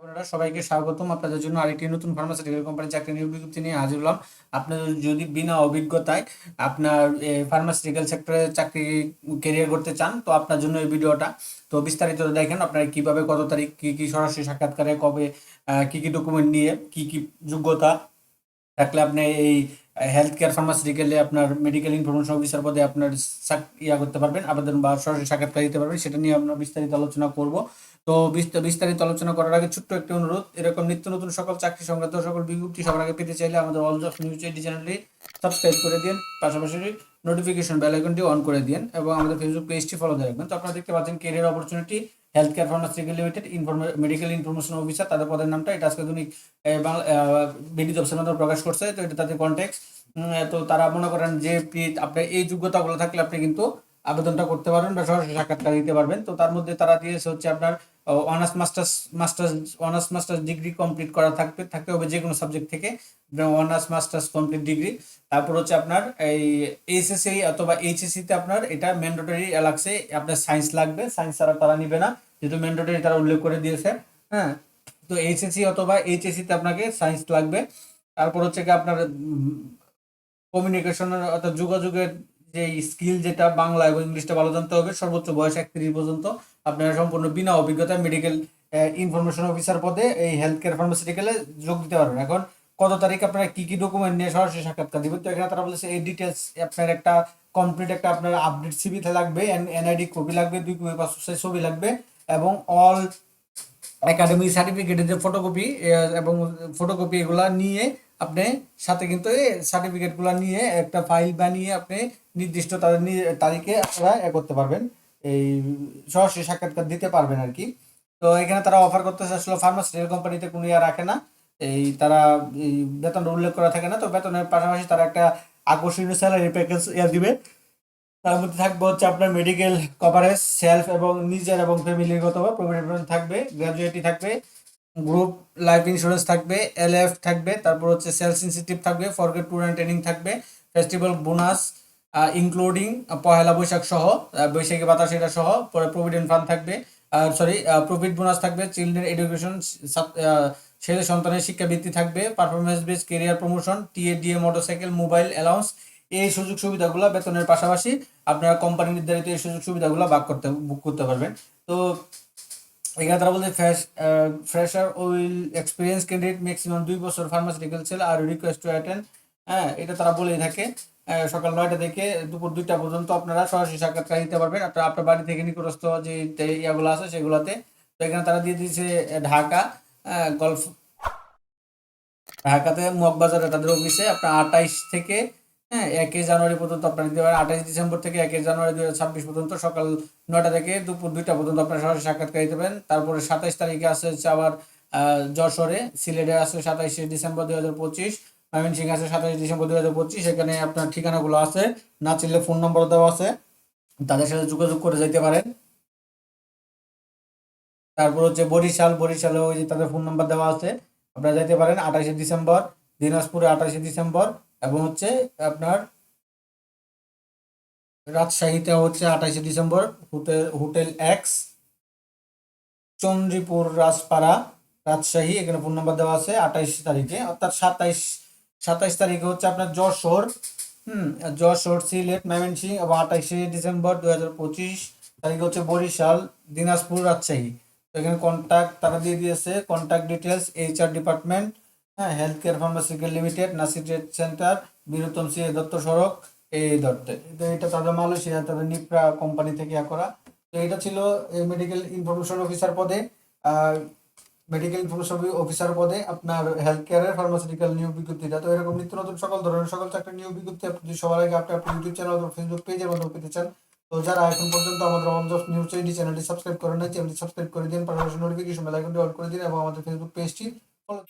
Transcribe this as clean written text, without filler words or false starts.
আপনারা সবাইকে স্বাগতম। আপনাদের জন্য আরেকটি নতুন ফার্মাসিউটিক্যাল কোম্পানির চাকরি নিয়োগ বিজ্ঞপ্তি নিয়ে হাজির হলাম। আপনার যদি বিনা অভিজ্ঞতায় আপনার ফার্মাসিউটিক্যাল সেক্টরে চাকরি ক্যারিয়ার করতে চান, তো আপনার জন্য এই ভিডিওটা। তো বিস্তারিত দেখেন আপনারা কিভাবে, কত তারিখ, কি কি সরাসরি সাক্ষাৎকারে কবে, কি কি ডকুমেন্ট নিয়ে, কি কি যোগ্যতা থাকলে আপনি এই হেলথ কেয়ার ফার্মাসিউটিক্যালে আপনার মেডিকেল ইনফরমেশন অফিসার পদে আপনার করতে পারবেন, আবেদন বা সরাসরি সাক্ষাৎকার দিতে পারবেন, সেটা নিয়ে আমরা বিস্তারিত আলোচনা করব। তো বিস্তারিত আলোচনা করার আগে ছোট্ট একটি অনুরোধ, এরকম নিত্য নতুন সকল চাকরি সংক্রান্ত সকল বিজ্ঞপ্তি সবার আগে পেতে চাইলে আমাদের অল জব নিউজ এইটি চ্যানেলটি সাবস্ক্রাইব করে দিন, পাশাপাশি নোটিফিকেশন বেল আইকনটি অন করে দিন এবং আমাদের ফেসবুক পেজটি ফলো দিয়ে রাখবেন। তো আপনারা দেখতে পাচ্ছেন career opportunity health care pharmaceutical limited medical information officer, তাদের পদের নামটা এটা আজকে আধুনিক বাংলা বিডি জবসের মাধ্যমে প্রকাশ করছে। তো এটা তাদের কন্টেক্স। তো তারা মনে করেন যে আপনার এই যোগ্যতাগুলো থাকলে আপনি কিন্তু আবেদনটা করতে পারবেন বা সরাসরি সাক্ষাৎকার দিতে পারবেন। তো তার মধ্যে তারা দিয়েছে হচ্ছে আপনার অনার্স মাস্টার্স ডিগ্রি কমপ্লিট করা থাকতে হবে যে কোনো সাবজেক্ট থেকে, অনার্স মাস্টার্স কমপ্লিট ডিগ্রি। তারপর হচ্ছে আপনার এই এইচএসসি অথবা এইচএসসিতে আপনার এটা ম্যান্ডেটরি লাগছে, আপনার সায়েন্স লাগবে, সায়েন্স ছাড়া তারা নিবে না, যেহেতু ম্যান্ডেটরি তারা উল্লেখ করে দিয়েছে। হ্যাঁ, তো এইচএসসি অথবা এইচএসসিতে আপনাকে সায়েন্স লাগবে। তারপর হচ্ছে কি আপনার কমিউনিকেশনের অর্থাৎ যোগাযোগের যে স্কিল, যেটা বাংলা এবং ইংলিশটা ভালো জানতে হবে। সর্বোচ্চ বয়স 31 পর্যন্ত। আপনারা সম্পূর্ণ বিনা অভিজ্ঞতায় মেডিকেল ইনফরমেশন অফিসার পদে এই হেলথ কেয়ার ফার্মাসিউটিক্যালে যোগ দিতে পারবেন। এখন কত তারিখ আপনারা কি কি ডকুমেন্ট নিয়ে সরাসরি সাক্ষাৎকার দিবেন, তো এখানে তারা বলেছে এই ডিটেলস আপনার একটা কমপ্লিট একটা আপনার আপডেট সিভি লাগবে, এনআইডি কপি লাগবে, 2 কপি পাসপোর্ট সাইজ ছবি লাগবে এবং অল একাডেমি সার্টিফিকেটের যে ফটোকপি এবং ফটোকপি এগুলা নিয়ে আপনি সাথে কিন্তু এই সার্টিফিকেটগুলো নিয়ে একটা ফাইল বানিয়ে আপনি নির্দিষ্ট তারিখে আপনারা করতে পারবেন, এই সরাসরি সাক্ষাৎকার দিতে পারবেন আর কি। তো এখানে তারা অফার করতেছে, আসলে ফার্মাসিউটিক্যাল কোম্পানিতে কোনো রাখে না, এই তারা এই বেতনটা উল্লেখ করা থাকে না। তো বেতনের পাশাপাশি তারা একটা আকর্ষণীয় স্যালারি প্যাকেজ দিবে। তার মধ্যে থাকবে হচ্ছে আপনার মেডিকেল কভারেজ, সেলফ এবং নিজের এবং ফ্যামিলিগত প্রভিডেন্ট থাকবে, গ্র্যাজুয়েটি থাকবে, গ্রুপ লাইফ ইন্স্যুরেন্স থাকবে, এলএফ থাকবে, তারপর হচ্ছে সেলস ইনসেন্টিভ থাকবে, ফরগেট ট্যুর অ্যান্ড ট্রেনিং থাকবে, festival bonus including Pohela Boishakh সহ, বৈশাখী ভাতা সেটা সহ, পরে প্রভিডেন্ট ফান্ড থাকবে, প্রফিট বোনাস থাকবে, চিলড্রেন এডুকেশন ছেলে সন্তানের শিক্ষাবৃত্তি থাকবে, performance base career promotion, TA DA motorcycle, mobile allowance. এই সুযোগ সুবিধাগুলো বেতনের পাশাপাশি আপনারা কোম্পানি নির্ধারিত এই সুযোগ সুবিধাগুলো বুক করতে পারবেন। তো এখানে তারা বলছে fresher will experience candidate maximum 2 বছর ফার্মাসিউটিক্যাল সেল আর রিকোয়েস্ট টু অ্যাটেন্ড। হ্যাঁ, এটা তারা বলেই থাকে। সকাল 9টা থেকে দুপুর 2টা পর্যন্ত আপনারা সরাসরি সাক্ষাৎকার দিতে পারবেন আপনার বাড়ি থেকে নিকটস্থ যে ইয়াগুলো আছে সেগুলোতে। তো এখানে তারা দিয়ে দিয়েছে ঢাকা গলফ, ঢাকাতে মগবাজারে তাদের অফিসে আপনার 28 থেকে 1 জানুয়ারি পর্যন্ত আপনারা দিতে পারেন। 28 ডিসেম্বর থেকে 1 জানুয়ারি 2026 পর্যন্ত সকাল 9টা থেকে দুপুর 2টা পর্যন্ত আপনারা সরাসরি সাক্ষাৎকার দিতে পারেন। তারপরে 27 তারিখে আছে হচ্ছে আবার যশোরে, সিলেটে আছে 27 ডিসেম্বর 2025, ময়মনসিংহে আছে 27 ডিসেম্বর 2025। এখানে আপনার ঠিকানাগুলো আছে, না চিনলে ফোন নম্বর দেওয়া আছে, তাদের সাথে যোগাযোগ করে যেতে পারেন। তারপর হচ্ছে বরিশালে ওই যে তাদের ফোন নাম্বার দেওয়া আছে, আপনারা যেতে পারেন 28 ডিসেম্বর, দিনাজপুরে 28 ডিসেম্বর এবং হচ্ছে আপনার রাজশাহীতে হচ্ছে 28 December, hotel X, Chandripur Rajpara, Rajshahi, এখানে ফোন নাম্বার দেওয়া আছে 28 তারিখে। অর্থাৎ 27 তারিখে হচ্ছে আপনার যশোর, যশোর, সিলেট, ময়মনসিংহ এবং 28 ডিসেম্বর 2025 তারিখে হচ্ছে বরিশাল, দিনাজপুর, রাজশাহী। তো এখানে কন্ট্যাক্ট তারা দিয়ে দিয়েছে, contact details HR department, health care pharmaceutical limited, Nasir trade centre, Biruttam C Datta সড়ক, এই দত্তে। তো এটা তাদের মালয়েশিয়া, তাদের নিপ্রা কোম্পানি থেকে করা। তো এটা ছিল মেডিকেল ইনফরমেশন অফিসার পদে, মেডিকেল ইনফরমেশন অফিসার পদে আপনার হেলথ কেয়ারের ফার্মাসিউটিক্যাল নিয়োগ বিজ্ঞপ্তিটা। তো এরকম নিত্য নতুন সকল ধরনের সকল চাকরির নিয়োগ বিজ্ঞপ্তি আপনি সবার আগে আপনি আপনার ইউটিউব চ্যানেল অথবা ফেসবুক পেজের মাধ্যমে পেতে চান, তো যারা এখন পর্যন্ত আমাদের অন জব নিউজ এইটি চ্যানেলটি সাবস্ক্রাইব করেন নাই, চ্যানেলটি সাবস্ক্রাইব করে দিন, পাশাপাশি নোটিফিকেশন বেল আইকনটি অন করে দিন এবং আমাদের ফেসবুক পেজটি ফলো